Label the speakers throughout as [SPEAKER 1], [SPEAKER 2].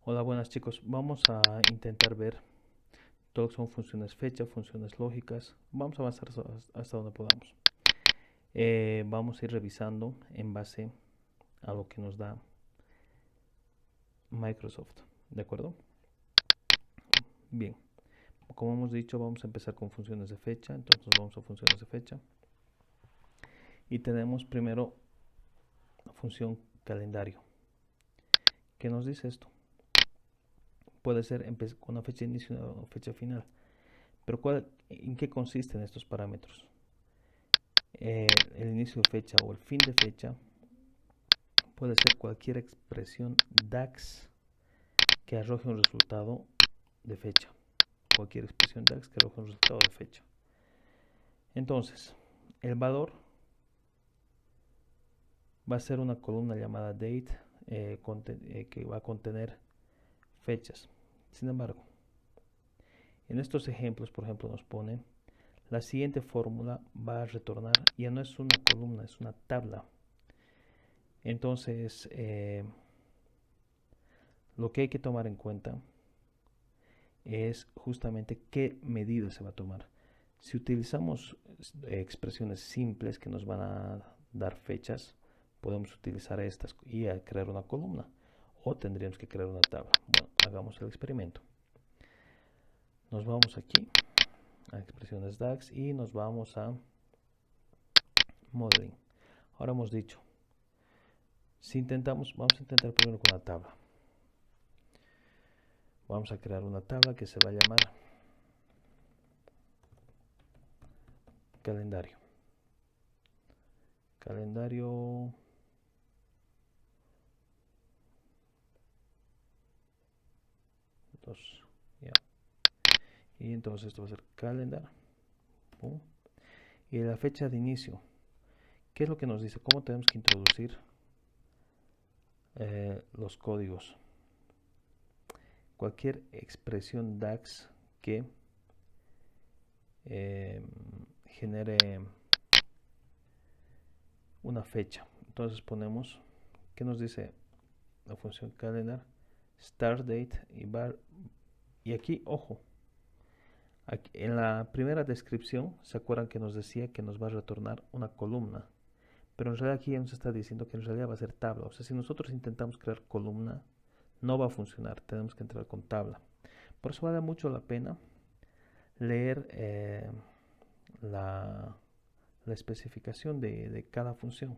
[SPEAKER 1] Hola, buenas chicos. Vamos a intentar ver todo lo que son funciones fecha, funciones lógicas. Vamos a avanzar hasta donde podamos. Vamos a ir revisando en base a lo que nos da Microsoft. ¿De acuerdo? Bien. Como hemos dicho, vamos a empezar con funciones de fecha. Entonces vamos a funciones de fecha. Y tenemos primero la función calendario. ¿Qué nos dice esto? Puede ser con una fecha de inicio o fecha final. Pero ¿en qué consisten estos parámetros? El inicio de fecha o el fin de fecha puede ser cualquier expresión DAX que arroje un resultado de fecha. Cualquier expresión DAX que arroje un resultado de fecha. Entonces, el valor va a ser una columna llamada date que va a contener fechas. Sin embargo, en estos ejemplos, por ejemplo, nos pone la siguiente fórmula va a retornar, ya no es una columna, es una tabla. Entonces, lo que hay que tomar en cuenta es justamente qué medida se va a tomar. Si utilizamos expresiones simples que nos van a dar fechas, podemos utilizar estas y crear una columna, o tendríamos que crear una tabla. Bueno, hagamos el experimento. Nos vamos aquí a expresiones DAX y nos vamos a Modeling. Ahora hemos dicho, vamos a intentar primero con la tabla. Vamos a crear una tabla que se va a llamar calendario. Calendario dos, ya. Y entonces esto va a ser calendar. Pum. Y la fecha de inicio. ¿Qué es lo que nos dice? ¿Cómo tenemos que introducir los códigos? Cualquier expresión DAX que genere una fecha. Entonces ponemos, ¿qué nos dice la función calendar? Start date y bar. Y aquí, ojo, aquí, en la primera descripción, ¿se acuerdan que nos decía que nos va a retornar una columna? Pero en realidad aquí ya nos está diciendo que en realidad va a ser tabla. O sea, si nosotros intentamos crear columna, no va a funcionar. Tenemos que entrar con tabla. Por eso vale mucho la pena leer la especificación de cada función.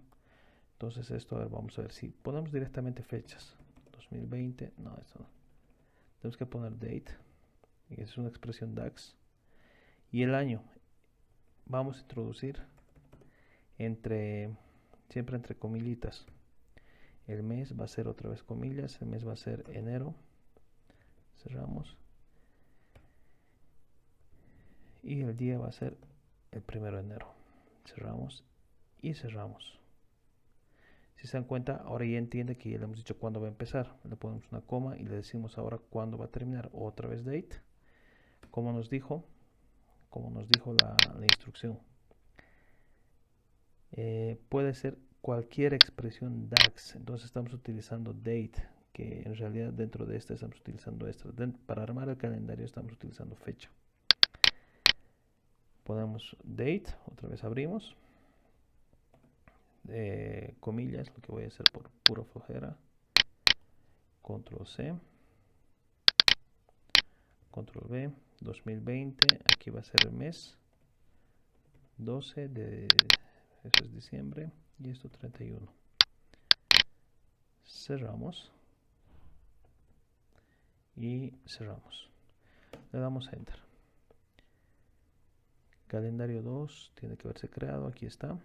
[SPEAKER 1] Entonces esto, a ver, vamos a ver si ponemos directamente fechas. 2020, no, esto no. Tenemos que poner date, y es una expresión DAX. Y el año, vamos a introducir siempre entre comillitas. El mes va a ser otra vez comillas, el mes va a ser enero. Cerramos. Y el día va a ser el 1 de enero. Cerramos y cerramos. Si se dan cuenta, ahora ya entiende que ya le hemos dicho cuándo va a empezar. Le ponemos una coma y le decimos ahora cuándo va a terminar. Otra vez date. Como nos dijo la instrucción. Puede ser cualquier expresión DAX. Entonces estamos utilizando date, que en realidad dentro de esta estamos utilizando esta. Para armar el calendario estamos utilizando fecha. Ponemos date, otra vez abrimos. Comillas, lo que voy a hacer por pura flojera. Control C. Control V. 2020. Aquí va a ser el mes. 12 de... Eso es diciembre. Y esto 31. Cerramos. Y cerramos. Le damos a Enter. Calendario 2 tiene que haberse creado. Aquí está.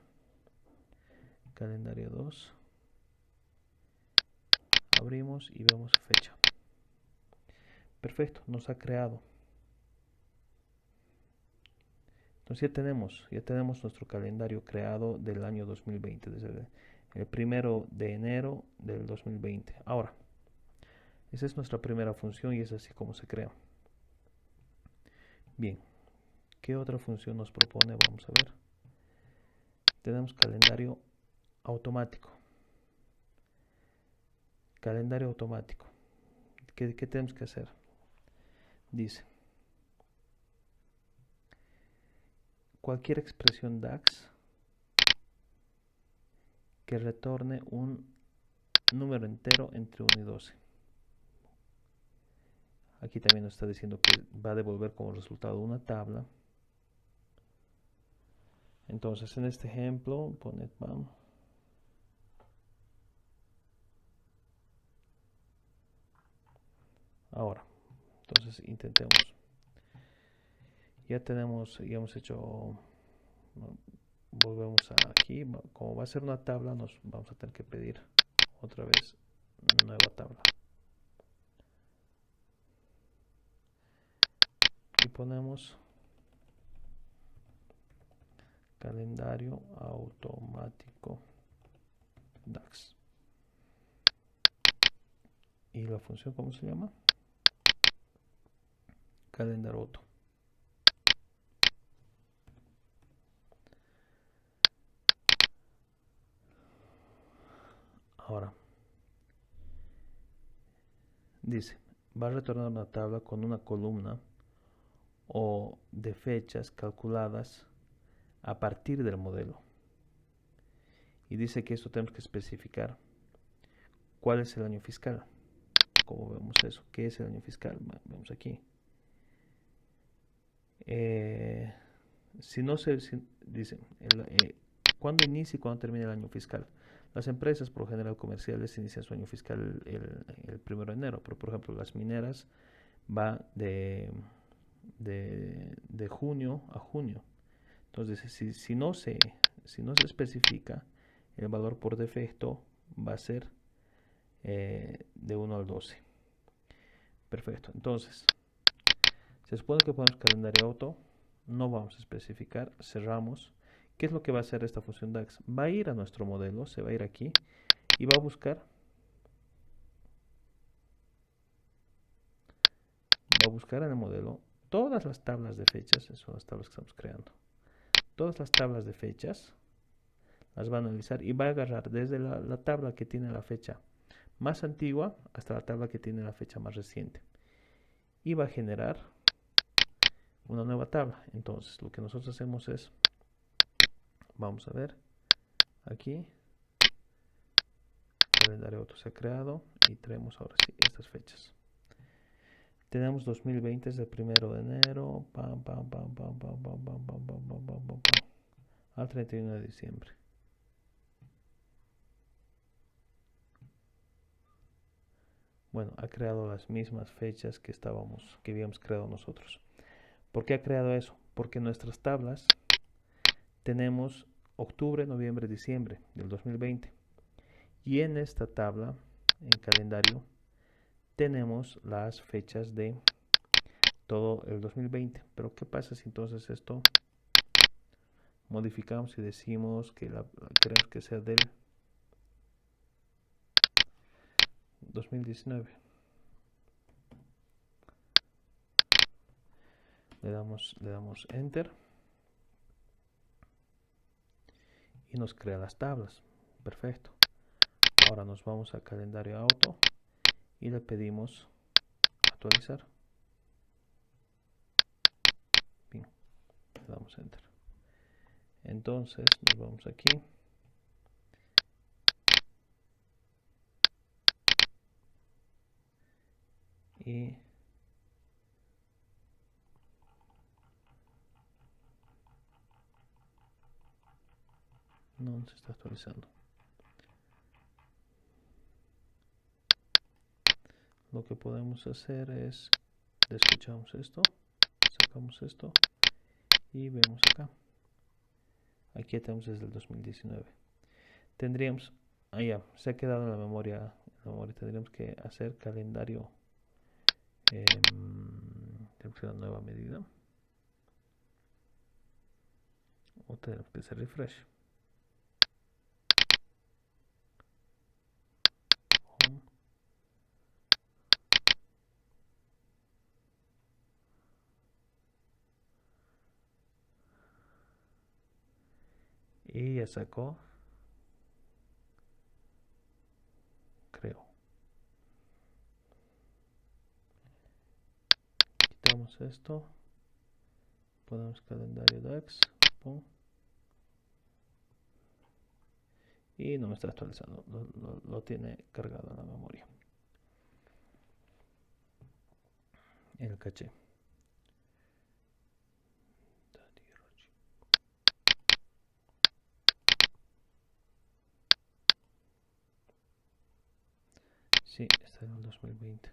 [SPEAKER 1] Calendario 2. Abrimos y vemos fecha. Perfecto, nos ha creado. Entonces ya tenemos nuestro calendario creado del año 2020, desde el 1 de enero del 2020. Ahora, esa es nuestra primera función y es así como se crea. Bien, ¿qué otra función nos propone? Vamos a ver. Tenemos calendario automático. Calendario automático. ¿qué tenemos que hacer? Dice, cualquier expresión DAX que retorne un número entero entre 1 y 12. Aquí también nos está diciendo que va a devolver como resultado una tabla. Entonces en este ejemplo, poned BAM. Ahora, entonces intentemos. Ya hemos hecho, volvemos aquí, como va a ser una tabla, nos vamos a tener que pedir otra vez nueva tabla. Y ponemos calendario automático DAX. Y la función, ¿cómo se llama? Calendar auto. Ahora, dice, va a retornar una tabla con una columna o de fechas calculadas a partir del modelo. Y dice que esto tenemos que especificar cuál es el año fiscal. ¿Cómo vemos eso? ¿Qué es el año fiscal? Vemos aquí. Si no se dice cuándo inicia y cuándo termina el año fiscal. Las empresas, por lo general comerciales, inician su año fiscal el 1 de enero, pero por ejemplo las mineras va de junio a junio. Entonces, si no se especifica, el valor por defecto va a ser de 1 al 12. Perfecto. Entonces, se supone que ponemos calendario auto, no vamos a especificar, cerramos. ¿Qué es lo que va a hacer esta función DAX? Va a ir a nuestro modelo, se va a ir aquí y va a buscar en el modelo todas las tablas de fechas, son las tablas que estamos creando. Todas las tablas de fechas las va a analizar y va a agarrar desde la tabla que tiene la fecha más antigua hasta la tabla que tiene la fecha más reciente. Y va a generar una nueva tabla. Entonces, lo que nosotros hacemos es, vamos a ver, aquí, calendario auto se ha creado y traemos ahora sí estas fechas. Tenemos 2020 desde el 1 de enero, al 31 de diciembre. Bueno, ha creado las mismas fechas que habíamos creado nosotros. ¿Por qué ha creado eso? Porque en nuestras tablas tenemos octubre, noviembre, diciembre del 2020. Y en esta tabla, en calendario, tenemos las fechas de todo el 2020. Pero ¿qué pasa si entonces esto modificamos y decimos que queremos que sea del 2019? Le damos enter y nos crea las tablas. Perfecto. Ahora nos vamos a calendario auto y le pedimos actualizar. Bien, le damos enter. Entonces nos vamos aquí y no se está actualizando. Lo que podemos hacer es desechamos esto, sacamos esto y vemos acá. Aquí tenemos desde el 2019. Tendríamos, ya, se ha quedado en la memoria. Tendríamos que hacer calendario. Tenemos que dar nueva medida. O tenemos que hacer refresh. Y ya sacó, creo. ponemos esto, ponemos calendario DAX, pum, y no me está actualizando, lo tiene cargado en la memoria, en el caché. Sí, está en el 2020.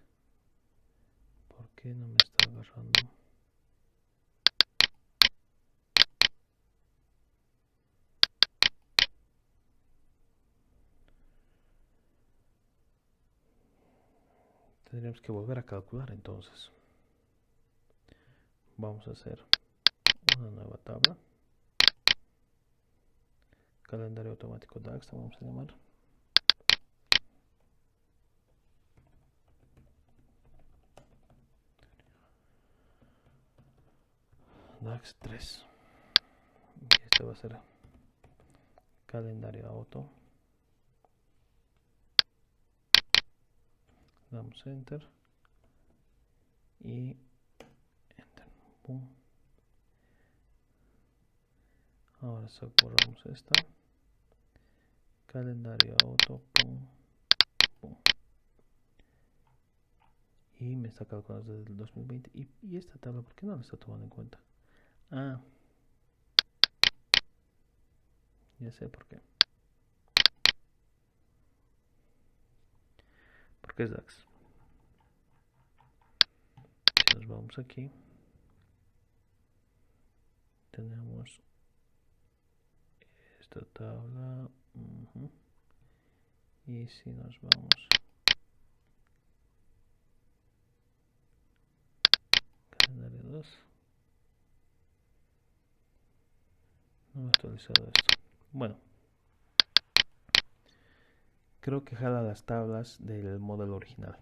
[SPEAKER 1] ¿Por qué no me está agarrando? Tendríamos que volver a calcular entonces. Vamos a hacer una nueva tabla. Calendario automático DAX, vamos a llamar. DAX 3. Y este va a ser calendario auto. Damos enter y enter. Pum. Ahora borramos esta. Calendario auto. Pum. Pum. Y me está calculando desde el 2020. Y esta tabla, ¿por qué no la está tomando en cuenta? Ah, ya sé por qué. Porque es DAX. Si nos vamos aquí, tenemos esta tabla. Y si nos vamos calendario 2, no he actualizado esto. Bueno, creo que jala las tablas del modelo original.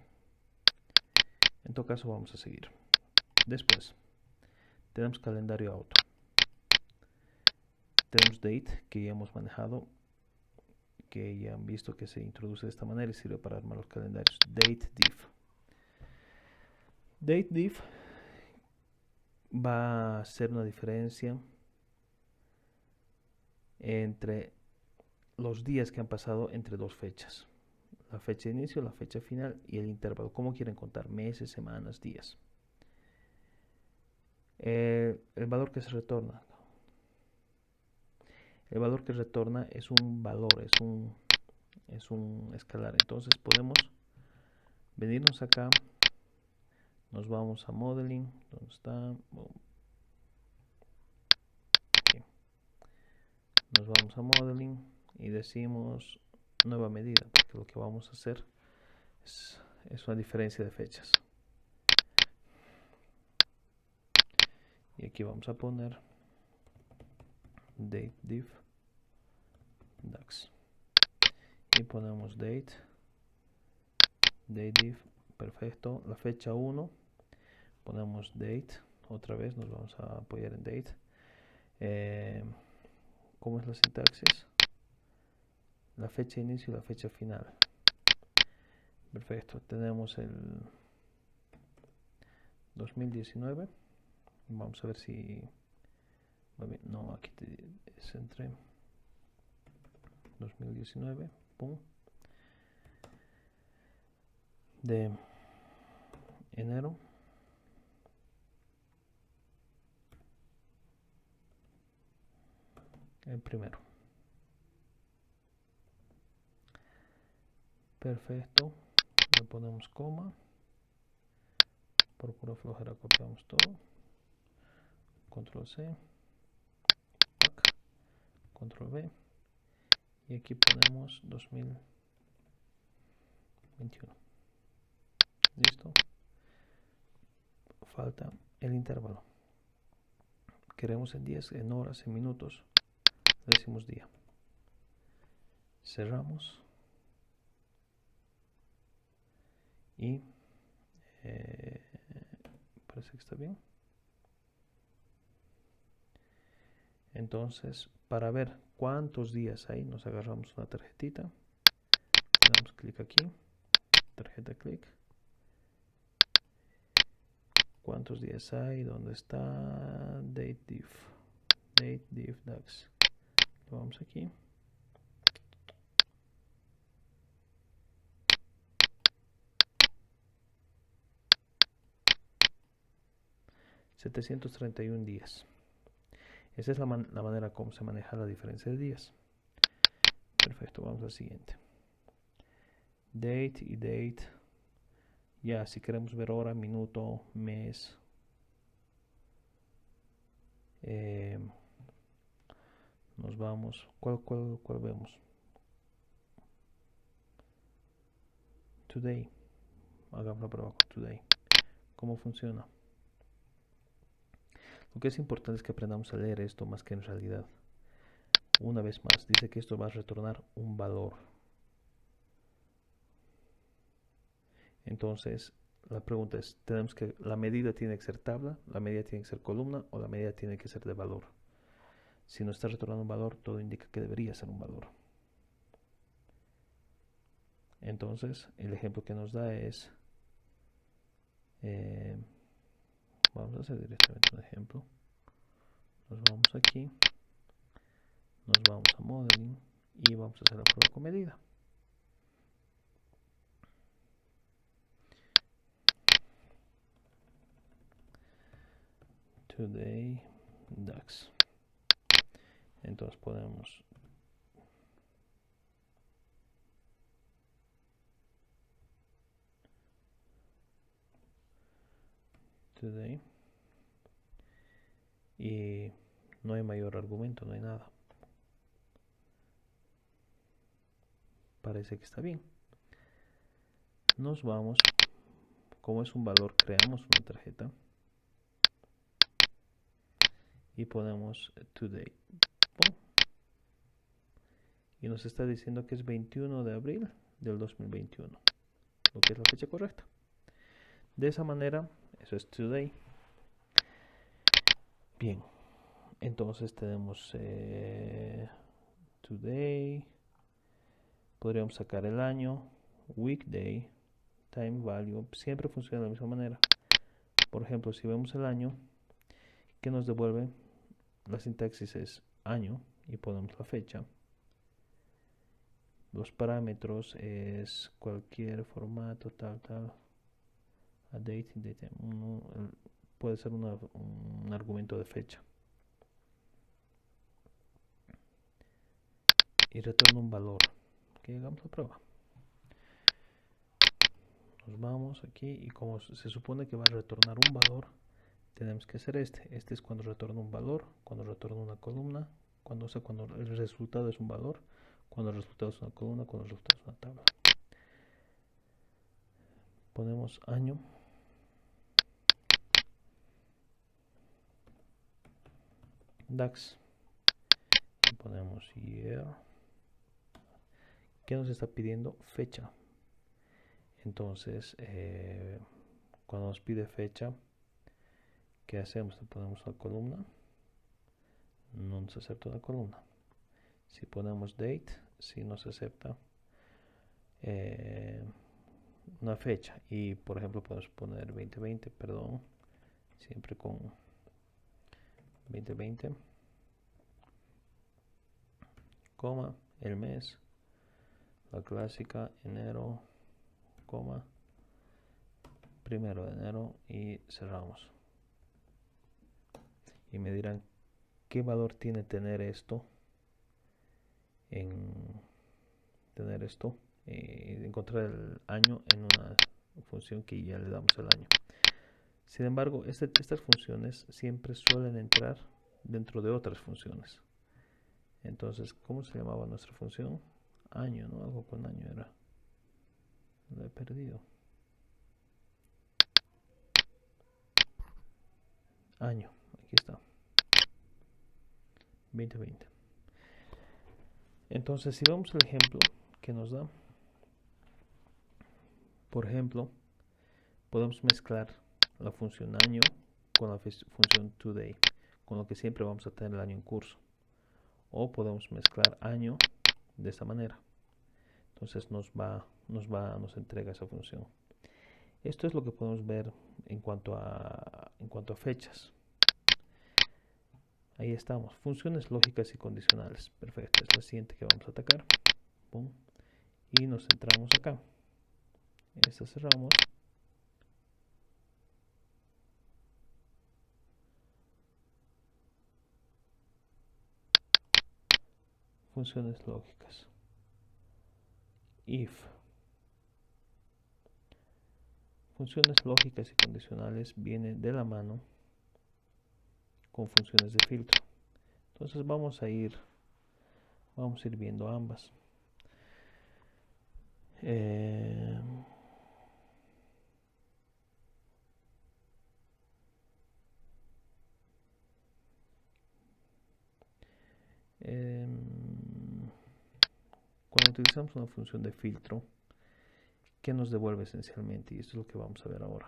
[SPEAKER 1] En todo caso vamos a seguir. Después tenemos calendario auto, tenemos date, que ya hemos manejado, que ya han visto que se introduce de esta manera y sirve para armar los calendarios. Date diff va a hacer una diferencia entre los días que han pasado entre dos fechas, la fecha de inicio, la fecha final y el intervalo. ¿Cómo quieren contar? Meses, semanas, días. El valor que se retorna, el valor que retorna es un valor, es un escalar. Entonces podemos venirnos acá, nos vamos a modeling, ¿dónde está? Aquí. Nos vamos a modeling y decimos nueva medida, porque lo que vamos a hacer es una diferencia de fechas. Y aquí vamos a poner date diff DAX y ponemos date diff, perfecto, la fecha 1, ponemos date, otra vez nos vamos a apoyar en date. ¿Cómo es la sintaxis? La fecha de inicio y la fecha final. Perfecto, tenemos el 2019. Vamos a ver si va bien. No, aquí es entre 2019, pum, de enero el primero. Perfecto, le ponemos coma, por pura flojera copiamos todo, control C, control V, y aquí ponemos 2021. Listo. Falta el intervalo. Queremos en días, en horas, en minutos. Le decimos día. Cerramos. Y parece que está bien. Entonces, para ver cuántos días hay, nos agarramos una tarjetita. Le damos clic aquí. Tarjeta clic. ¿Cuántos días hay? ¿Dónde está? Date diff DAX. Lo vamos aquí. $731 días. Esa es la manera como se maneja la diferencia de días. Perfecto, vamos al siguiente. Date y date. Ya, si queremos ver hora, minuto, mes. Nos vamos. ¿Cuál vemos? Today. Hagamos la prueba con today. ¿Cómo funciona? Lo que es importante es que aprendamos a leer esto más que en realidad. Una vez más, dice que esto va a retornar un valor. Entonces, la pregunta es, la medida tiene que ser tabla, la medida tiene que ser columna o la medida tiene que ser de valor. Si no está retornando un valor, todo indica que debería ser un valor. Entonces, el ejemplo que nos da es, vamos a hacer directamente un ejemplo. Nos vamos aquí, nos vamos a modeling y vamos a hacer la prueba con medida. Today DAX. Entonces podemos today y no hay mayor argumento, no hay nada. Parece que está bien. Nos vamos, como es un valor, creamos una tarjeta y ponemos today. Y nos está diciendo que es 21 de abril del 2021, lo que es la fecha correcta. De esa manera, eso es today. Bien, entonces tenemos today. Podríamos sacar el año, weekday, time value. Siempre funciona de la misma manera. Por ejemplo, si vemos el año, que nos devuelve, la sintaxis es año y ponemos la fecha. Los parámetros es cualquier formato, tal. A date, puede ser un argumento de fecha. Y retorna un valor. Que hagamos la prueba. Nos vamos aquí y como se supone que va a retornar un valor, tenemos que hacer este. Este es cuando retorna un valor, cuando retorna una columna, cuando el resultado es un valor, cuando el resultado es una columna, cuando el resultado es una tabla. Ponemos año. DAX. Y ponemos year. ¿Qué nos está pidiendo? Fecha. Entonces, cuando nos pide fecha, ¿qué hacemos? Le ponemos una columna. No nos acepta una columna. Si ponemos date, sí nos acepta una fecha. Y por ejemplo podemos poner 2020, perdón, siempre con 2020, coma, el mes, la clásica, enero, coma, 1 de enero y cerramos. Y me dirán, ¿qué valor tiene tener esto? Encontrar el año en una función que ya le damos el año. Sin embargo, estas funciones siempre suelen entrar dentro de otras funciones. Entonces, ¿cómo se llamaba nuestra función? Año, ¿no? Algo con año era. Lo he perdido. Año, aquí está. 2020. Entonces, si vamos al ejemplo que nos da, por ejemplo, podemos mezclar la función año con la función today, con lo que siempre vamos a tener el año en curso. O podemos mezclar año de esta manera. Entonces nos entrega esa función. Esto es lo que podemos ver en cuanto a fechas. Ahí estamos, funciones lógicas y condicionales. Perfecto, es la siguiente que vamos a atacar. Pum. Y nos centramos acá. Esta cerramos. Funciones lógicas. If. Funciones lógicas y condicionales vienen de la mano con funciones de filtro. Entonces vamos a ir viendo ambas. Cuando utilizamos una función de filtro, ¿qué nos devuelve esencialmente? Y esto es lo que vamos a ver ahora.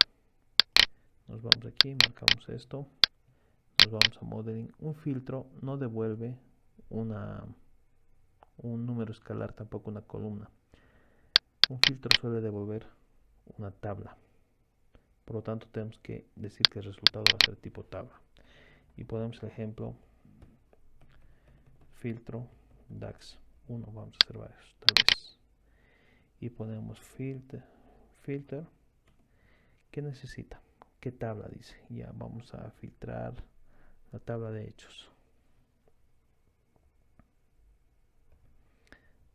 [SPEAKER 1] Nos vamos aquí, marcamos esto, nos vamos a modeling. Un filtro no devuelve un número escalar, tampoco una columna. Un filtro suele devolver una tabla. Por lo tanto, tenemos que decir que el resultado va a ser tipo tabla. Y ponemos el ejemplo filtro DAX1. Vamos a hacer varios, tal vez. Y ponemos filter. ¿Qué necesita? ¿Qué tabla dice? Ya vamos a filtrar la tabla de hechos.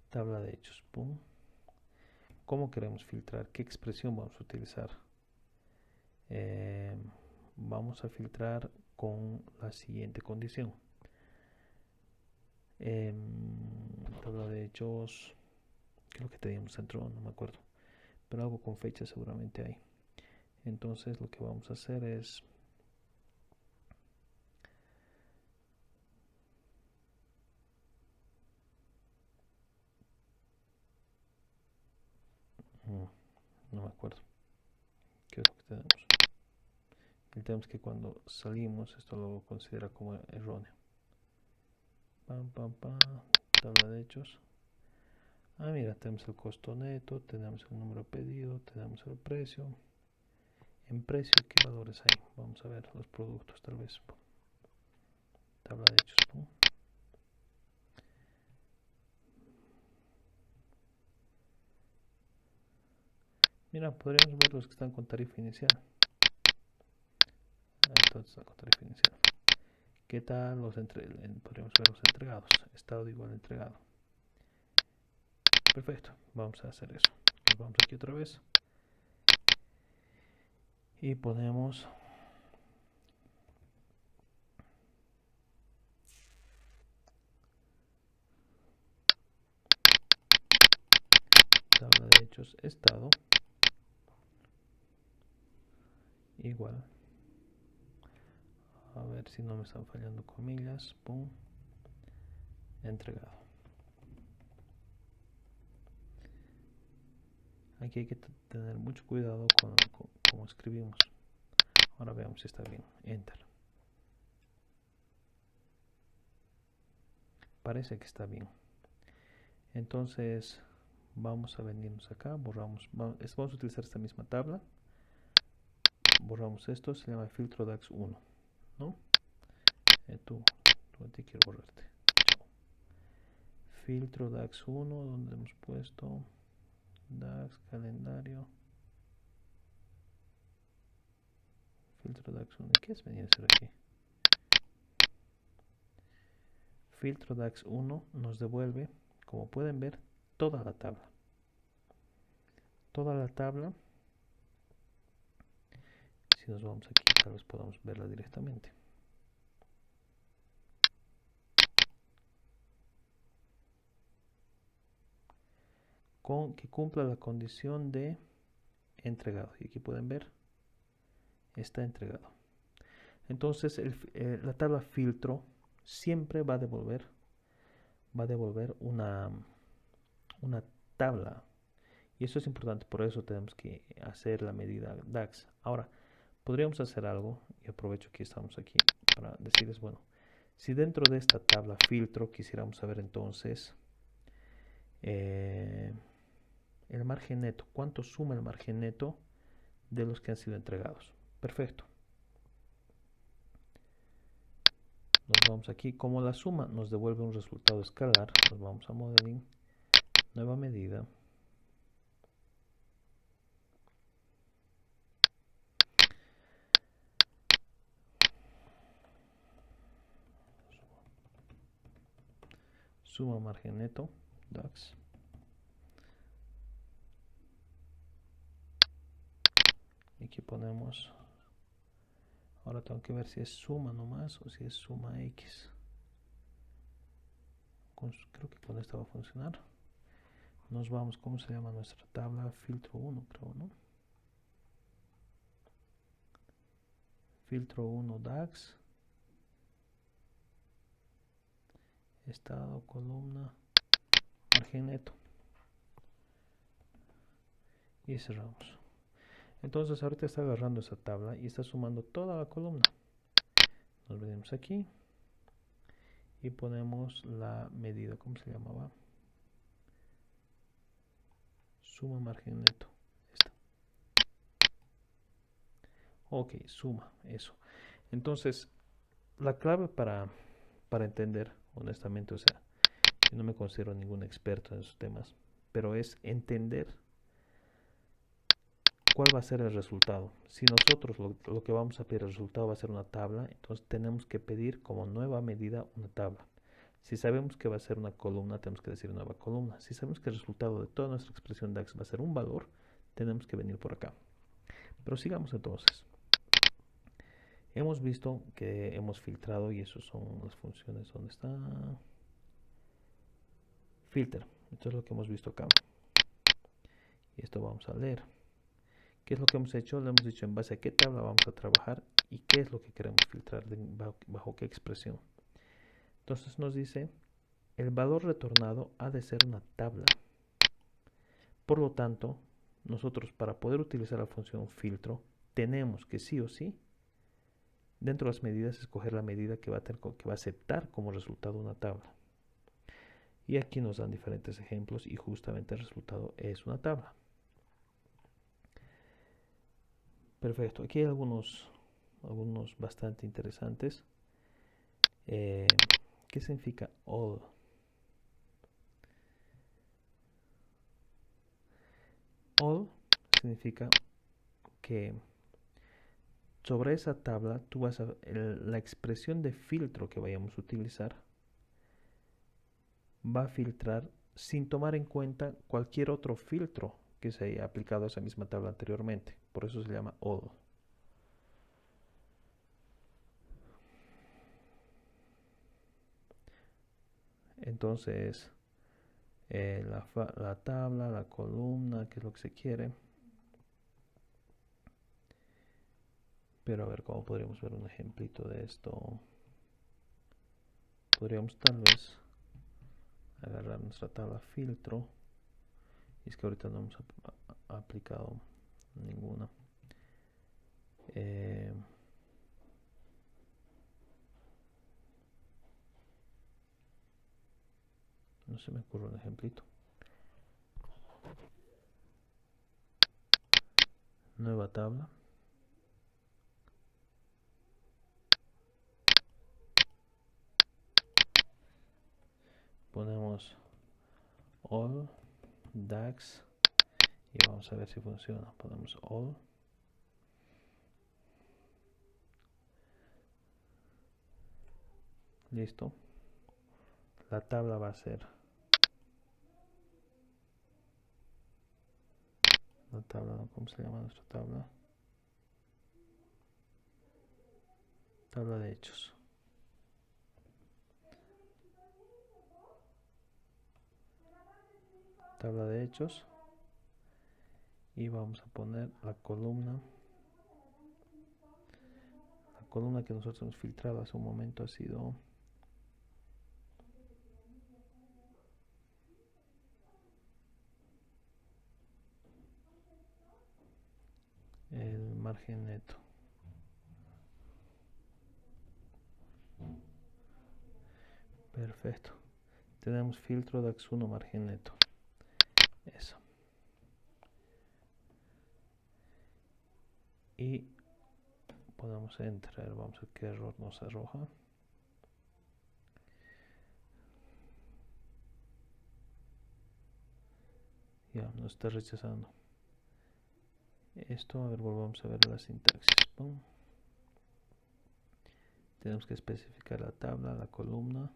[SPEAKER 1] Tabla de hechos. Pum. ¿Cómo queremos filtrar? ¿Qué expresión vamos a utilizar? Vamos a filtrar con la siguiente condición. Tabla de hechos. ¿Qué es lo que teníamos dentro? No me acuerdo. Pero algo con fecha seguramente hay. Entonces lo que vamos a hacer es no me acuerdo qué es lo que tenemos. El tema es que cuando salimos esto lo considera como erróneo. Tabla de hechos. Mira, tenemos el costo neto, tenemos el número pedido, tenemos el precio. En precio, ¿qué valores hay? Vamos a ver los productos tal vez. Tabla de hechos. Mira, podríamos ver los que están con tarifa inicial. Entonces está con tarifa inicial. ¿Qué tal podríamos ver los entregados? Estado igual entregado. Perfecto, vamos a hacer eso. Nos vamos aquí otra vez. Y ponemos tabla de hechos, estado igual. A ver si no me están fallando comillas. Pum. Entregado. Aquí hay que tener mucho cuidado con cómo escribimos. Ahora veamos si está bien. Enter. Parece que está bien. Entonces vamos a venirnos acá. Borramos. Vamos a utilizar esta misma tabla. Borramos esto. Se llama filtro DAX1. ¿No? Tú a ti quiero borrarte. Chao. Filtro DAX1. Donde hemos puesto DAX calendario. Filtro DAX1. ¿Qué es venir a hacer aquí? Filtro DAX1 nos devuelve, como pueden ver, toda la tabla. Toda la tabla. Si nos vamos aquí, tal vez podamos verla directamente. Con que cumpla la condición de entregado. Y aquí pueden ver, está entregado. Entonces la tabla filtro siempre va a devolver una tabla. Y eso es importante, por eso tenemos que hacer la medida DAX. Ahora, podríamos hacer algo, y aprovecho que estamos aquí para decirles, bueno, si dentro de esta tabla filtro quisiéramos saber entonces el margen neto, cuánto suma el margen neto de los que han sido entregados. Perfecto. Nos vamos aquí, como la suma nos devuelve un resultado escalar, nos vamos a Modeling, nueva medida. Suma margen neto, DAX. Y aquí ponemos, ahora tengo que ver si es suma nomás o si es suma X. Creo que con esta va a funcionar. Nos vamos, ¿cómo se llama nuestra tabla? Filtro 1, creo, ¿no? Filtro 1 DAX. Estado, columna, margen neto. Y cerramos. Entonces ahorita está agarrando esa tabla y está sumando toda la columna. Nos venimos aquí y ponemos la medida, ¿cómo se llamaba? Suma margen neto. Esta. Ok, suma, eso. Entonces, la clave para entender, honestamente, o sea, yo no me considero ningún experto en esos temas, pero es entender cuál va a ser el resultado. Si nosotros lo que vamos a pedir el resultado va a ser una tabla, entonces tenemos que pedir como nueva medida una tabla. Si sabemos que va a ser una columna, tenemos que decir nueva columna. Si sabemos que el resultado de toda nuestra expresión DAX va a ser un valor, tenemos que venir por acá. Pero sigamos entonces. Hemos visto que hemos filtrado y eso son las funciones. ¿Dónde está? Filter. Esto es lo que hemos visto acá. Y esto vamos a leer. ¿Qué es lo que hemos hecho? Le hemos dicho en base a qué tabla vamos a trabajar y qué es lo que queremos filtrar, bajo qué expresión. Entonces nos dice, el valor retornado ha de ser una tabla. Por lo tanto, nosotros para poder utilizar la función filtro, tenemos que sí o sí, dentro de las medidas, escoger la medida que va a aceptar como resultado una tabla. Y aquí nos dan diferentes ejemplos y justamente el resultado es una tabla. Perfecto, aquí hay algunos bastante interesantes. ¿Qué significa all? All significa que sobre esa tabla tú vas a la expresión de filtro que vayamos a utilizar va a filtrar sin tomar en cuenta cualquier otro filtro que se haya aplicado a esa misma tabla anteriormente. Por eso se llama all. Entonces, la tabla, la columna, que es lo que se quiere. Pero a ver cómo podríamos ver un ejemplito de esto. Podríamos tal vez agarrar nuestra tabla filtro. Y es que ahorita no hemos aplicado ninguna. No se me ocurre un ejemplito. Nueva tabla. Ponemos all DAX y vamos a ver si funciona. Ponemos all. Listo. La tabla va a ser la tabla, ¿cómo se llama nuestra tabla? Tabla de hechos. Tabla de hechos. Y vamos a poner la columna. La columna que nosotros hemos filtrado hace un momento ha sido el margen neto. Perfecto. Tenemos filtro DAX 1 margen neto. Eso. y podemos entrar. Vamos a ver qué error nos arroja. Ya nos está rechazando esto. A ver, volvamos a ver la sintaxis. Pum. Tenemos que especificar la tabla, la columna.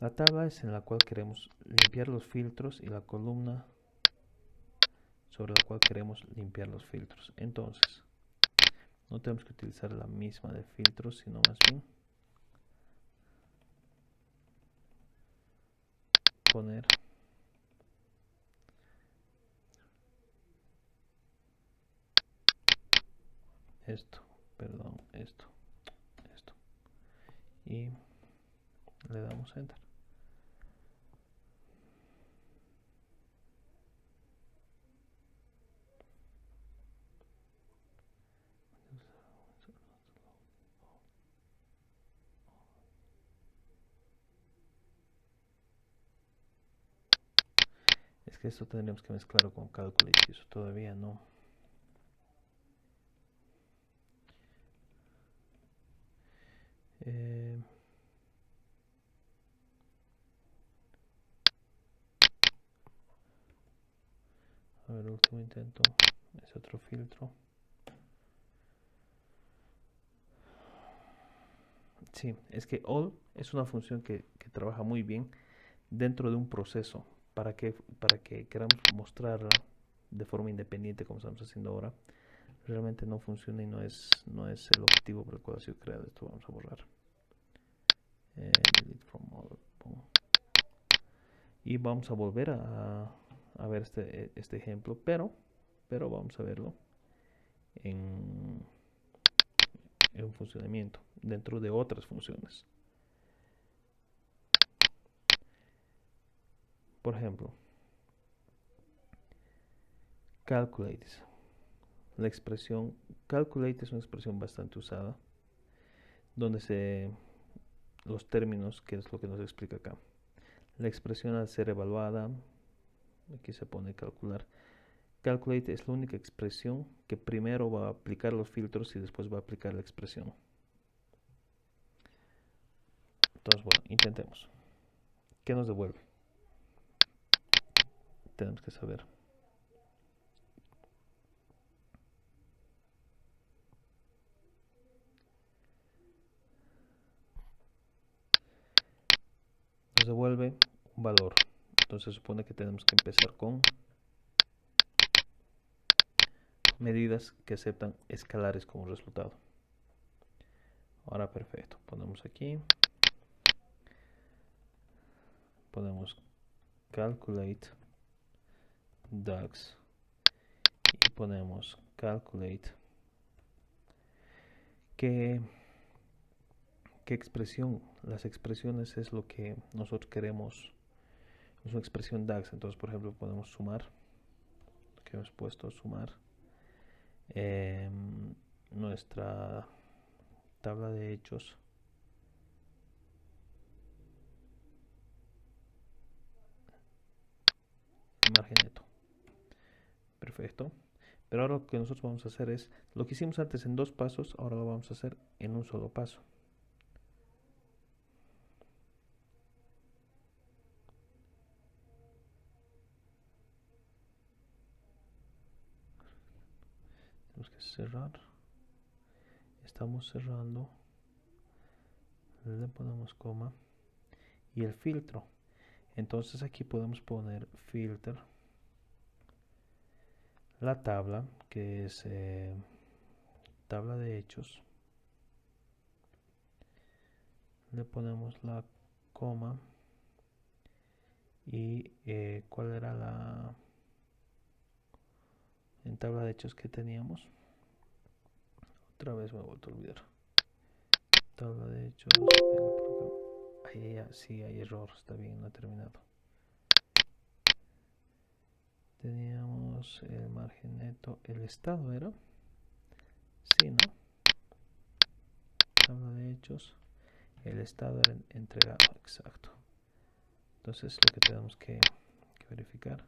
[SPEAKER 1] La tabla es en la cual queremos limpiar los filtros y la columna sobre la cual queremos limpiar los filtros. Entonces, no tenemos que utilizar la misma de filtros, sino más bien poner esto, perdón, esto y le damos enter. Es que esto tendríamos que mezclarlo con Calculate y eso todavía no. A ver, último intento. Es otro filtro. Sí, es que all es una función que trabaja muy bien dentro de un proceso para que queramos mostrarla de forma independiente como estamos haciendo ahora. Realmente no funciona y no es el objetivo por el cual ha sido creado. Esto vamos a borrar. Delete from all. Y vamos a volver a ver este ejemplo, pero vamos a verlo en funcionamiento dentro de otras funciones. Por ejemplo, calculate. La expresión calculate es una expresión bastante usada donde los términos, que es lo que nos explica acá. La expresión al ser evaluada, aquí se pone calcular. Calculate es la única expresión que primero va a aplicar los filtros y después va a aplicar la expresión. Entonces, bueno, intentemos. ¿Qué nos devuelve? Tenemos que saber. Nos devuelve un valor. Entonces se supone que tenemos que empezar con medidas que aceptan escalares como resultado. Ahora perfecto. Ponemos aquí. Ponemos calculate DAX y ponemos calculate qué expresión. Las expresiones es lo que nosotros queremos. Es una expresión DAX. Entonces, por ejemplo, podemos sumar. Que hemos puesto sumar nuestra tabla de hechos. El margen neto. Perfecto. Pero ahora lo que nosotros vamos a hacer es lo que hicimos antes en 2 pasos, ahora lo vamos a hacer en un solo paso. Tenemos que cerrar. Estamos cerrando. Le ponemos coma y el filtro. Entonces aquí podemos poner filter, la tabla que es tabla de hechos. Le ponemos la coma y cuál era la en tabla de hechos que teníamos. Otra vez me he vuelto a olvidar. Tabla de hechos. Ahí sí hay error, está bien, no ha terminado. Teníamos el margen neto, el estado era. Sí, ¿no? Tabla de hechos. El estado era entregado, exacto. Entonces lo que tenemos que verificar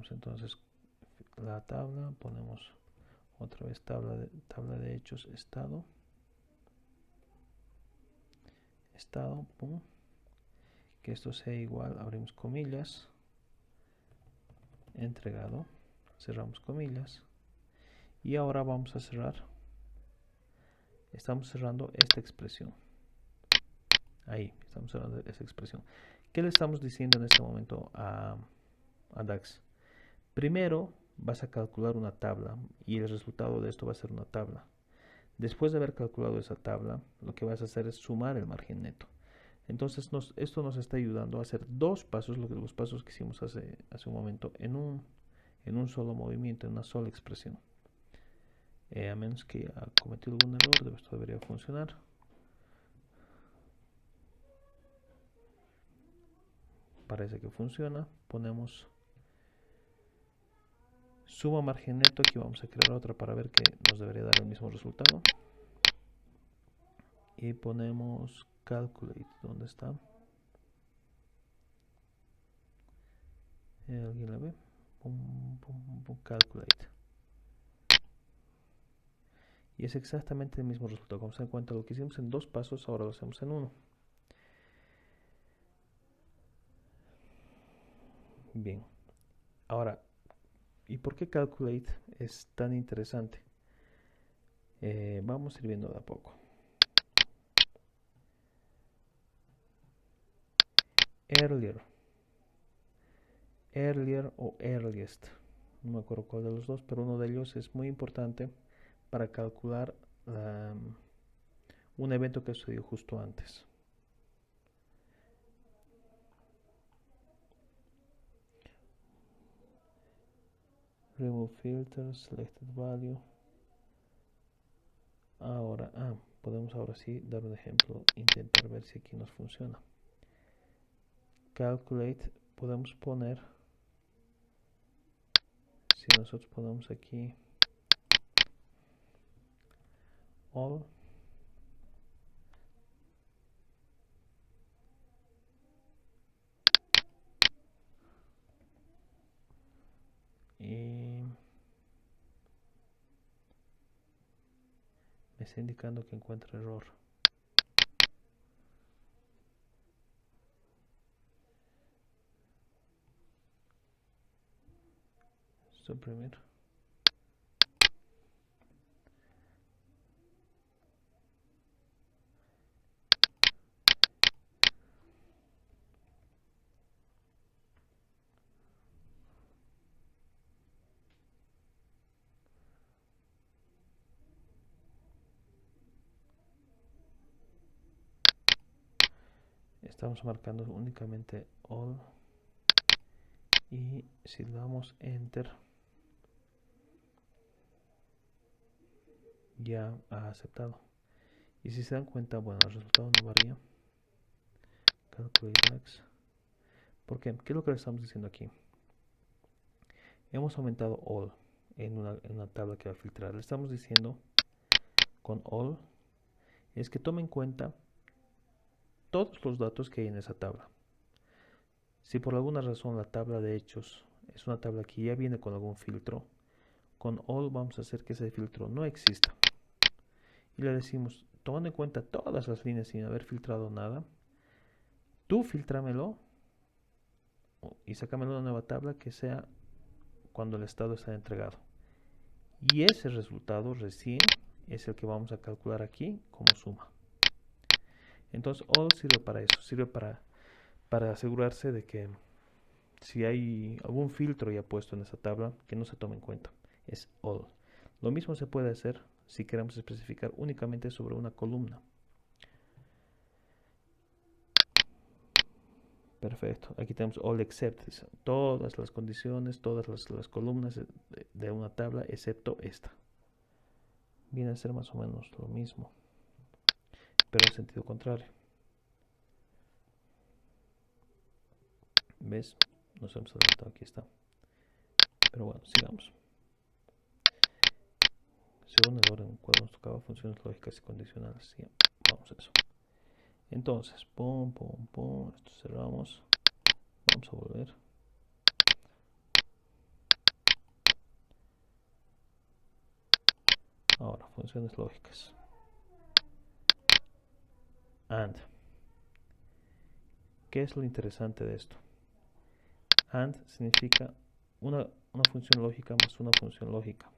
[SPEAKER 1] tenemos entonces la tabla, ponemos otra vez tabla de hechos, estado, pum, que esto sea igual, abrimos comillas, entregado, cerramos comillas, y ahora vamos a cerrar, estamos cerrando esta expresión, ahí, estamos cerrando esa expresión. ¿Qué le estamos diciendo en este momento a DAX? Primero vas a calcular una tabla y el resultado de esto va a ser una tabla. Después de haber calculado esa tabla, lo que vas a hacer es sumar el margen neto. Entonces esto nos está ayudando a hacer dos pasos, los pasos que hicimos hace un momento, en un solo movimiento, en una sola expresión. A menos que haya cometido algún error, esto debería funcionar. Parece que funciona. Ponemos suma margen neto, aquí vamos a crear otra para ver que nos debería dar el mismo resultado. Y ponemos calculate, ¿dónde está? ¿Alguien la ve? Calculate. Y es exactamente el mismo resultado. Como se dan cuenta, lo que hicimos en dos pasos, ahora lo hacemos en uno. Bien. Ahora, ¿y por qué calculate es tan interesante? Vamos a ir viendo de a poco. Earlier o earliest, no me acuerdo cuál de los dos, pero uno de ellos es muy importante para calcular un evento que sucedió justo antes. Remove filter, selected value. Ahora, podemos ahora sí dar un ejemplo, intentar ver si aquí nos funciona. Calculate, podemos poner, si nosotros ponemos aquí all, y me está indicando que encuentra error. Suprimir. Estamos marcando únicamente all, y si le damos enter ya ha aceptado. Y si se dan cuenta, bueno, el resultado no varía. Calculate DAX. ¿Por qué? ¿Qué es lo que le estamos diciendo aquí? Hemos aumentado all en una tabla que va a filtrar. Le estamos diciendo con all es que tome en cuenta todos los datos que hay en esa tabla. Si por alguna razón la tabla de hechos es una tabla que ya viene con algún filtro, con all vamos a hacer que ese filtro no exista. Y le decimos, tomando en cuenta todas las líneas sin haber filtrado nada, tú filtrámelo y sácamelo una nueva tabla que sea cuando el estado está entregado. Y ese resultado recién es el que vamos a calcular aquí como suma. Entonces all sirve para eso, sirve para asegurarse de que si hay algún filtro ya puesto en esa tabla, que no se tome en cuenta. Es all. Lo mismo se puede hacer si queremos especificar únicamente sobre una columna. Perfecto. Aquí tenemos all except. Todas las condiciones, todas las columnas de una tabla, excepto esta. Viene a ser más o menos lo mismo, pero en sentido contrario. ¿Ves? Nos hemos adelantado, aquí está. Pero bueno, sigamos. Según el orden en el cual nos tocaba funciones lógicas y condicionales. Sí, vamos a eso. Entonces, pum, esto cerramos. Vamos a volver. funciones lógicas. AND. ¿Qué es lo interesante de esto? AND significa una función lógica más una función lógica.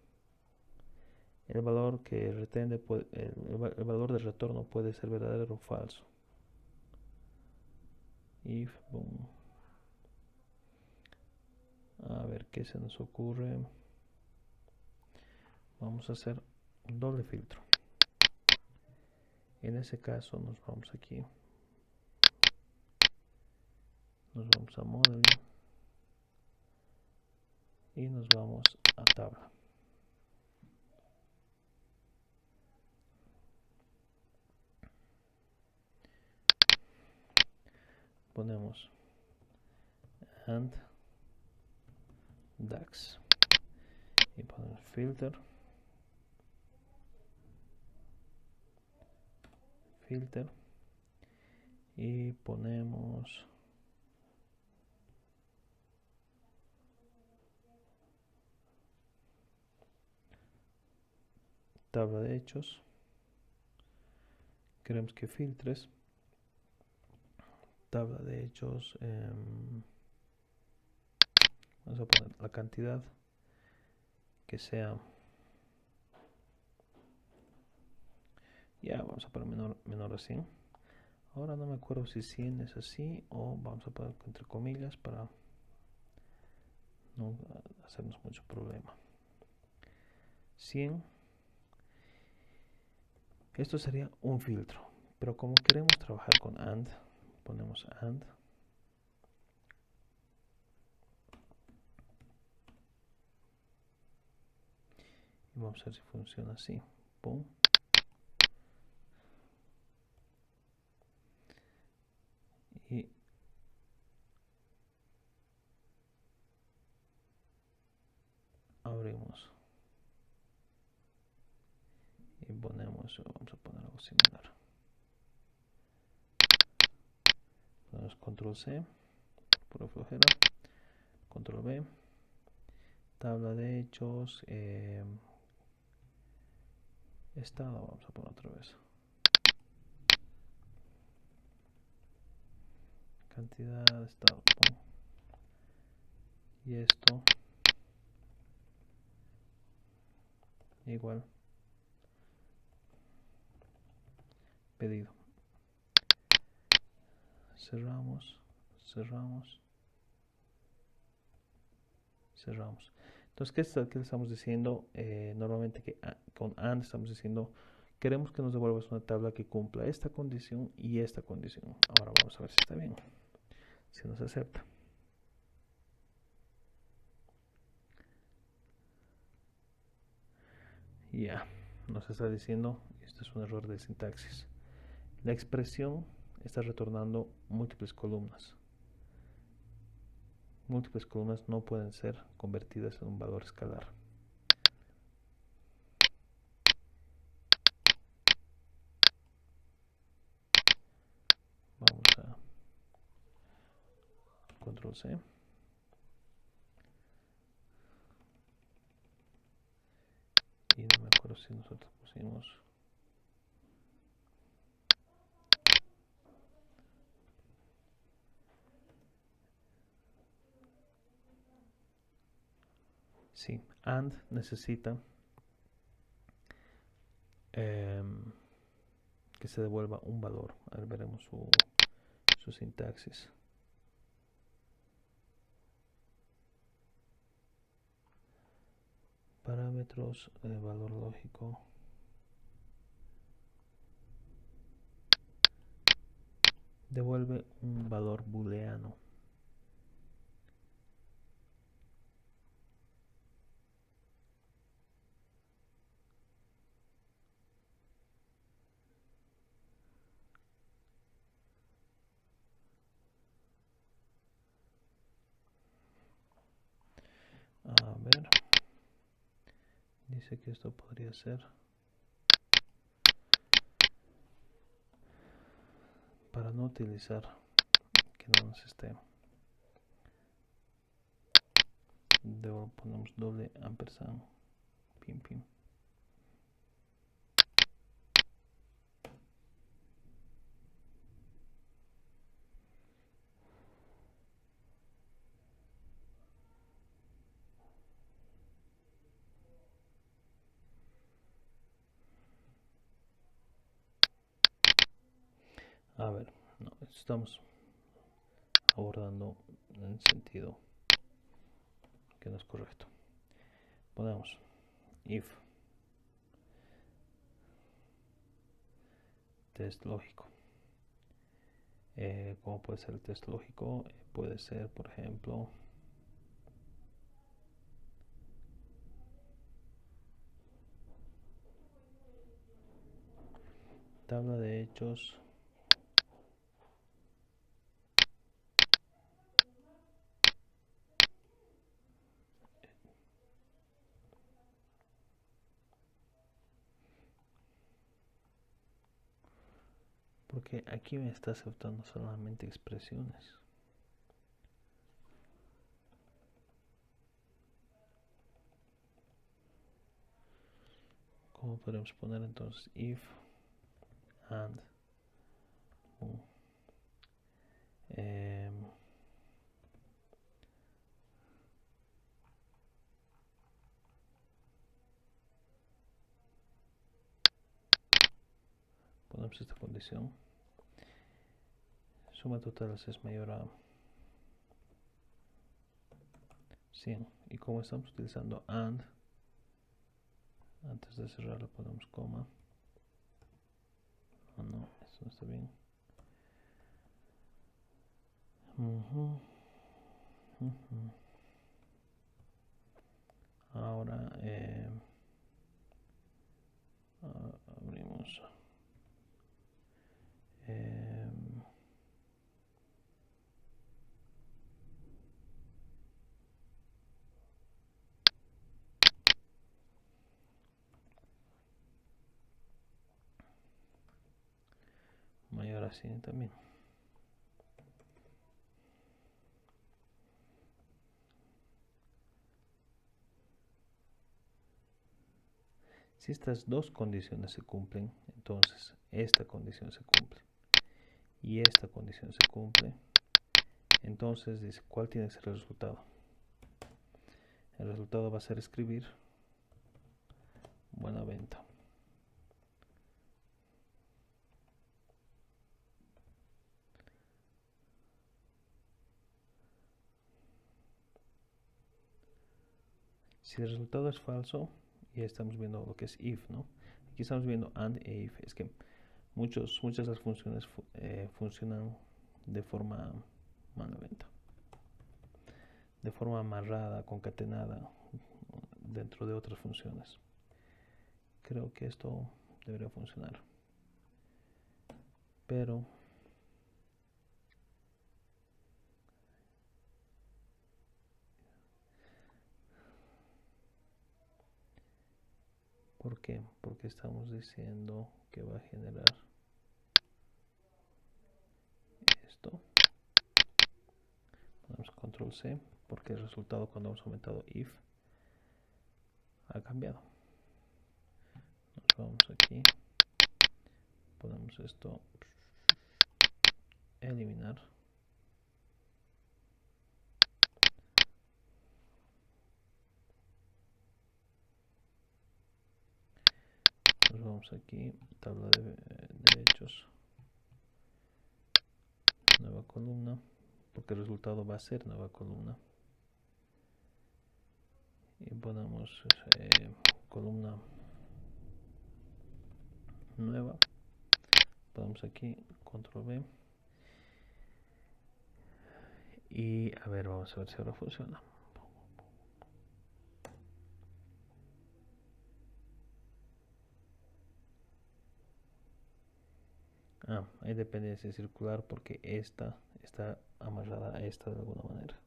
[SPEAKER 1] El valor que retende el valor de retorno puede ser verdadero o falso. If, boom. A ver qué se nos ocurre. Vamos a hacer un doble filtro. En ese caso nos vamos aquí. Nos vamos a Model y nos vamos a tabla. Ponemos AND DAX y ponemos filter y ponemos tabla de hechos. Queremos que filtres tabla de hechos. Vamos a poner la cantidad que sea. Ya vamos a poner menor a 100. Ahora no me acuerdo si 100 es así o vamos a poner entre comillas para no hacernos mucho problema. 100. Esto sería un filtro, pero como queremos trabajar con AND, ponemos AND y vamos a ver si funciona así. Pum. Y abrimos y ponemos, vamos a poner algo similar. Ponemos control C, por flojera, control V, tabla de hechos, estado, vamos a poner otra vez. Cantidad, estado, pum. Y esto igual pedido. Cerramos. Entonces, ¿qué le estamos diciendo? Normalmente que con AND estamos diciendo queremos que nos devuelvas una tabla que cumpla esta condición y esta condición. Ahora vamos a ver si está bien, si nos acepta. Ya, nos está diciendo, esto es un error de sintaxis. La expresión está retornando múltiples columnas. Múltiples columnas no pueden ser convertidas en un valor escalar. Vamos a control C. Y no me acuerdo si nosotros pusimos sí, AND necesita que se devuelva un valor. A ver, veremos su sintaxis. Parámetros, valor lógico. Devuelve un valor booleano. A ver, dice que esto podría ser para no utilizar que no nos esté. Ponemos doble ampersand, pim pim. A ver, no, estamos abordando en el sentido que no es correcto. Ponemos if test lógico. ¿Cómo puede ser el test lógico? Puede ser, por ejemplo, tabla de hechos porque aquí me está aceptando solamente expresiones. ¿Cómo podemos poner entonces if and ponemos esta condición, suma totales es mayor a 100 y como estamos utilizando and, antes de cerrarlo ponemos coma. Oh, no, esto no está bien. Ahora abrimos mayor a 100 también. Si estas dos condiciones se cumplen, entonces esta condición se cumple y esta condición se cumple, entonces dice cuál tiene que ser el resultado. El resultado va a ser escribir buena venta. Si el resultado es falso, ya estamos viendo lo que es if, ¿no? Aquí estamos viendo and e if. Es que muchas de las funciones funcionan de forma manualmente, de forma amarrada, concatenada dentro de otras funciones. Creo que esto debería funcionar, pero ¿por qué? Porque estamos diciendo que va a generar esto. Ponemos control C porque el resultado cuando hemos aumentado if ha cambiado. Nos vamos aquí, ponemos esto, eliminar. Nos vamos aquí, tabla de hechos, nueva columna, porque el resultado va a ser nueva columna. Y ponemos columna nueva. Ponemos aquí, control V. Y a ver, vamos a ver si ahora funciona. Hay dependencia circular porque esta está amarrada a esta de alguna manera.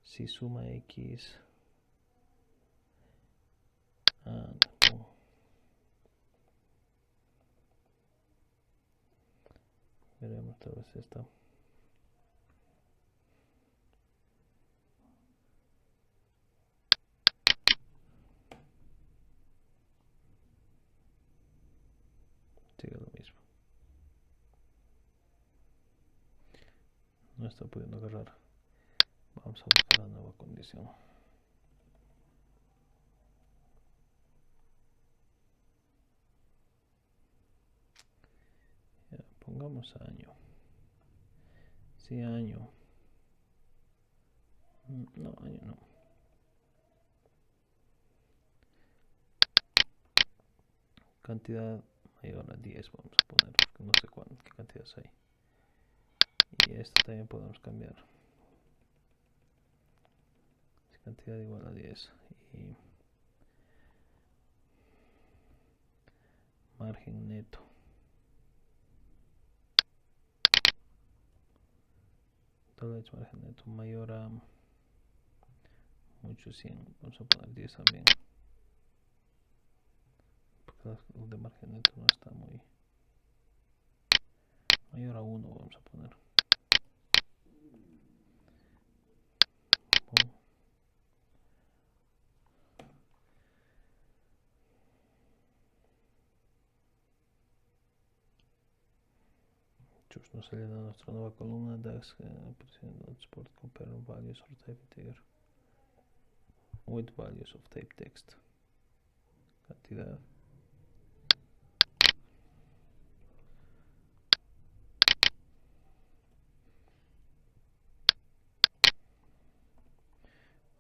[SPEAKER 1] Si suma X, veremos tal vez esta. Sigue lo mismo. No está pudiendo agarrar. Vamos a buscar la nueva condición. Ya, pongamos año. Sí, año. No, año no. Cantidad mayor a 10 vamos a poner, porque no sé qué cantidades hay. Y esto también podemos cambiar. Cantidad igual a 10. Y margen neto. Total margen neto mayor a 800. Vamos a poner 10 también. Porque el de margen neto no está muy... Mayor a 1 vamos a poner. Nos sale nuestra nueva columna DAX export compare values of type integer with values of type text. Cantidad.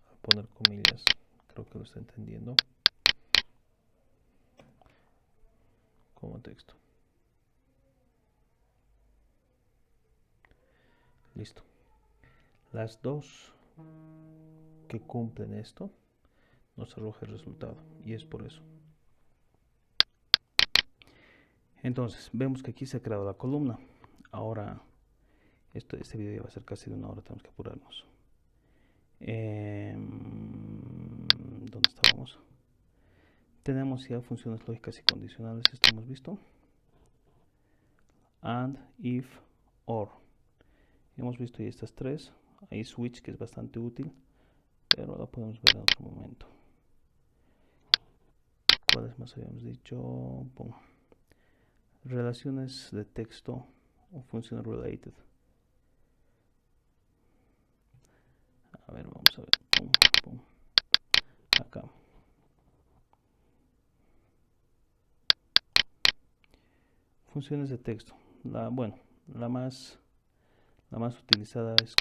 [SPEAKER 1] A poner comillas, creo que lo está entendiendo. Como texto. Listo. Las dos que cumplen esto nos arroja el resultado, y es por eso. Entonces vemos que aquí se ha creado la columna. Ahora este video ya va a ser casi de una hora, tenemos que apurarnos. ¿Dónde estábamos? Tenemos ya funciones lógicas y condicionales, esto hemos visto. And, if, or. Hemos visto ya estas tres. Hay switch, que es bastante útil, pero la podemos ver en otro momento. ¿Cuáles más habíamos dicho? Bon. Relaciones de texto o funciones related. A ver, vamos a ver. Pum, pum. Acá. Funciones de texto. La más utilizada es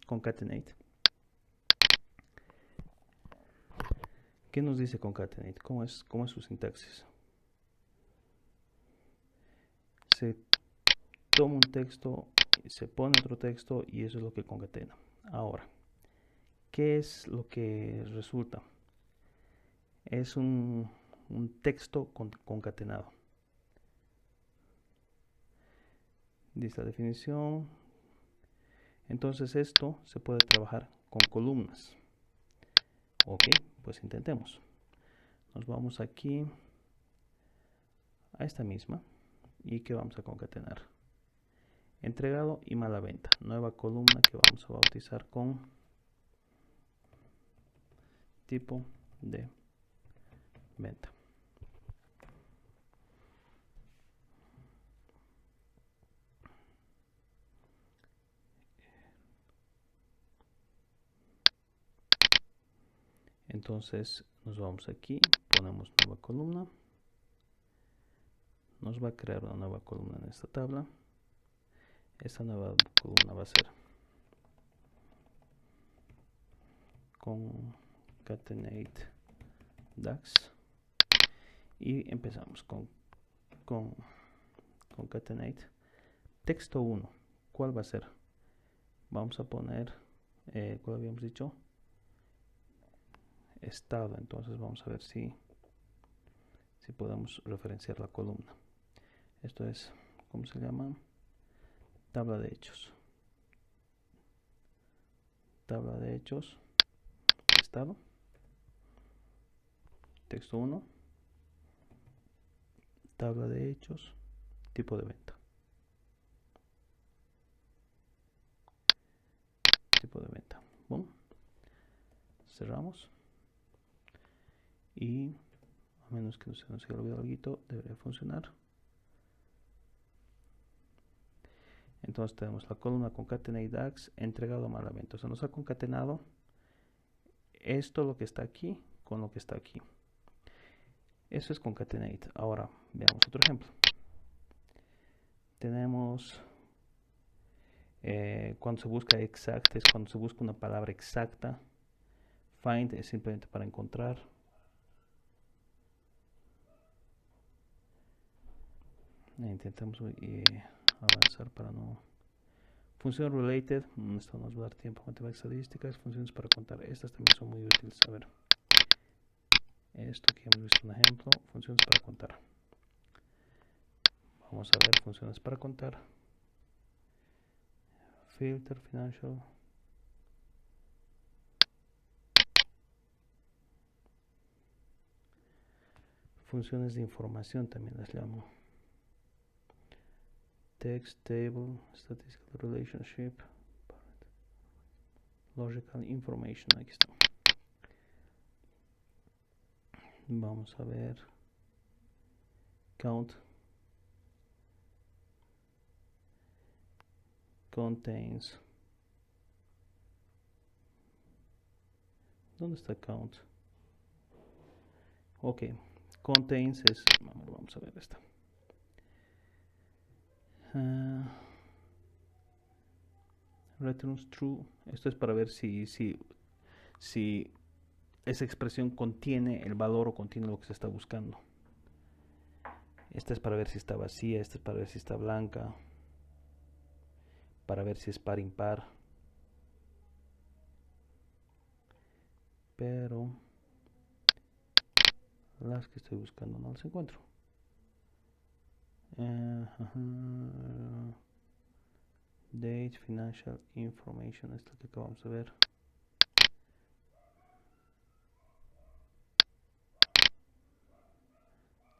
[SPEAKER 1] concatenate. ¿Qué nos dice concatenate? ¿Cómo es su sintaxis? Se toma un texto, se pone otro texto y eso es lo que concatena. Ahora, ¿qué es lo que resulta? Es un texto concatenado. Dice la definición. Entonces esto se puede trabajar con columnas. Ok, pues intentemos. Nos vamos aquí a esta misma y que vamos a concatenar. Entregado y mala venta. Nueva columna que vamos a bautizar con tipo de venta. Entonces nos vamos aquí, ponemos nueva columna. Nos va a crear una nueva columna en esta tabla. Esta nueva columna va a ser concatenate DAX. Y empezamos con concatenate texto 1. ¿Cuál va a ser? Vamos a poner, ¿cuál habíamos dicho? Estado. Entonces vamos a ver si podemos referenciar la columna. Esto es, ¿cómo se llama? Tabla de hechos. Tabla de hechos. Estado. Texto 1. Tabla de hechos. Tipo de venta. Tipo de venta. Bueno, cerramos. Y a menos que no se nos haya olvidado algo, debería funcionar. Entonces tenemos la columna concatenate DAX entregado a mala venta. O sea, nos ha concatenado esto, lo que está aquí, con lo que está aquí. Eso es concatenate. Ahora veamos otro ejemplo. Tenemos cuando se busca exact, es cuando se busca una palabra exacta. Find es simplemente para encontrar. Intentamos avanzar para no. Función related, esto nos va a dar tiempo. Matemáticas estadísticas, funciones para contar. Estas también son muy útiles. A ver, esto aquí hemos visto un ejemplo. Funciones para contar. Vamos a ver funciones para contar. Filter, financial. Funciones de información también las llamo. Text, table, statistical relationship, logical information. Aquí está. Vamos a ver. Count. Contains. ¿Dónde está count? Ok. Contains es. Vamos a ver esta. Returns true. Esto es para ver si esa expresión contiene el valor o contiene lo que se está buscando. Esta es para ver si está vacía. Esta es para ver si está blanca. Para ver si es par impar. Pero las que estoy buscando no las encuentro. Date, financial information, esto que acabamos de ver.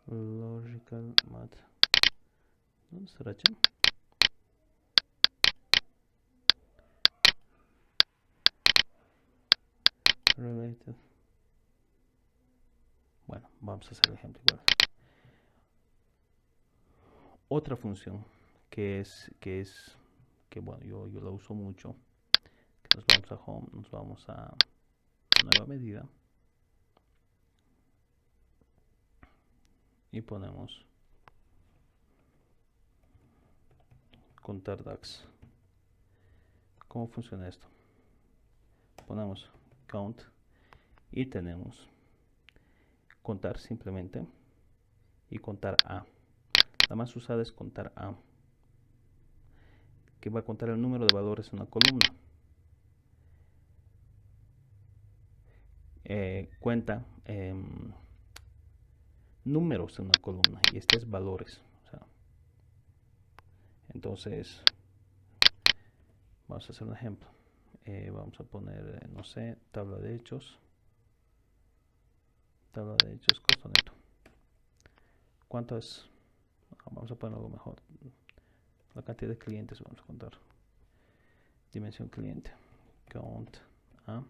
[SPEAKER 1] Logical math. ¿Dónde estará? Related. Bueno, vamos a hacer el ejemplo igual. Otra función que bueno, yo la uso mucho. Que nos vamos a home, nos vamos a nueva medida y ponemos contar DAX. ¿Cómo funciona esto? Ponemos count y tenemos contar simplemente y contar a. La más usada es contar a, que va a contar el número de valores en una columna. Cuenta números en una columna y este es valores. O sea, entonces, vamos a hacer un ejemplo. Vamos a poner, no sé, tabla de hechos. Tabla de hechos, costo neto. ¿Cuánto es? Vamos a poner algo mejor. La cantidad de clientes vamos a contar. Dimensión cliente. Count a.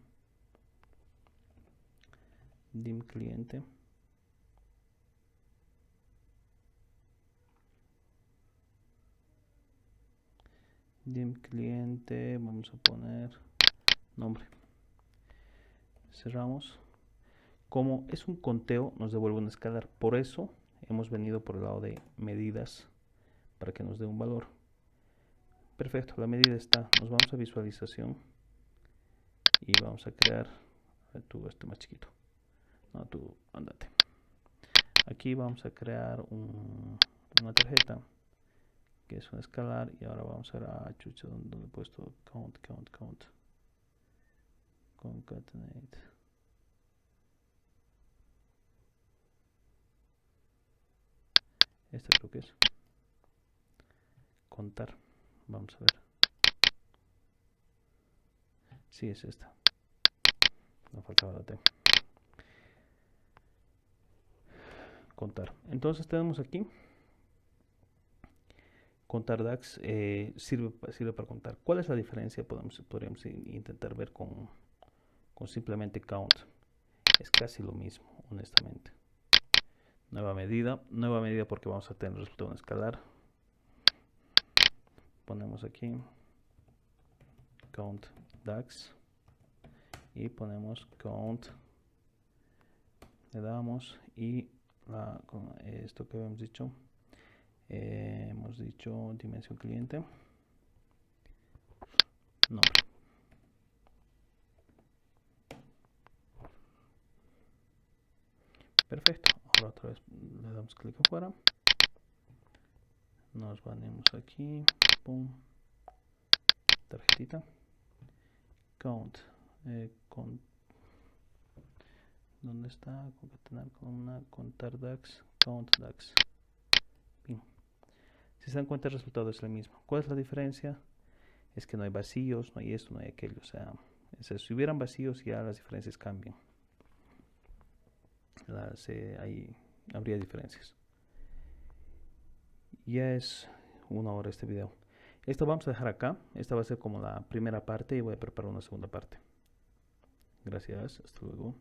[SPEAKER 1] Dim cliente. Dim cliente. Vamos a poner nombre. Cerramos. Como es un conteo, nos devuelve un escalar. Por eso hemos venido por el lado de medidas para que nos dé un valor. Perfecto, la medida está. Nos vamos a visualización y vamos a crear. Tú, este más chiquito. No, tú, andate. Aquí vamos a crear una tarjeta que es un escalar y ahora vamos a ver a chucha donde he puesto count. Concatenate. Esta creo que es contar. Vamos a ver. Sí, es esta. No faltaba la T. Contar. Entonces tenemos aquí contar DAX sirve para contar. ¿Cuál es la diferencia? Podríamos intentar ver con simplemente count. Es casi lo mismo, honestamente. Nueva medida porque vamos a tener el resultado en escalar. Ponemos aquí count DAX y ponemos count. Le damos y con esto que habíamos dicho hemos dicho dimensión cliente, nombre. Perfecto. Ahora otra vez le damos clic afuera. Nos venimos aquí. Pum. Tarjetita. Count. ¿Dónde está? Concatenar columna. Contar DAX. Count DAX. Bien. Si se dan cuenta, el resultado es el mismo. ¿Cuál es la diferencia? Es que no hay vacíos, no hay esto, no hay aquello. O sea, si hubieran vacíos, ya las diferencias cambian. Ahí habría diferencias. Ya es 1 hora este video. Esto vamos a dejar acá. Esta va a ser como la primera parte y voy a preparar una segunda parte. Gracias. Hasta luego.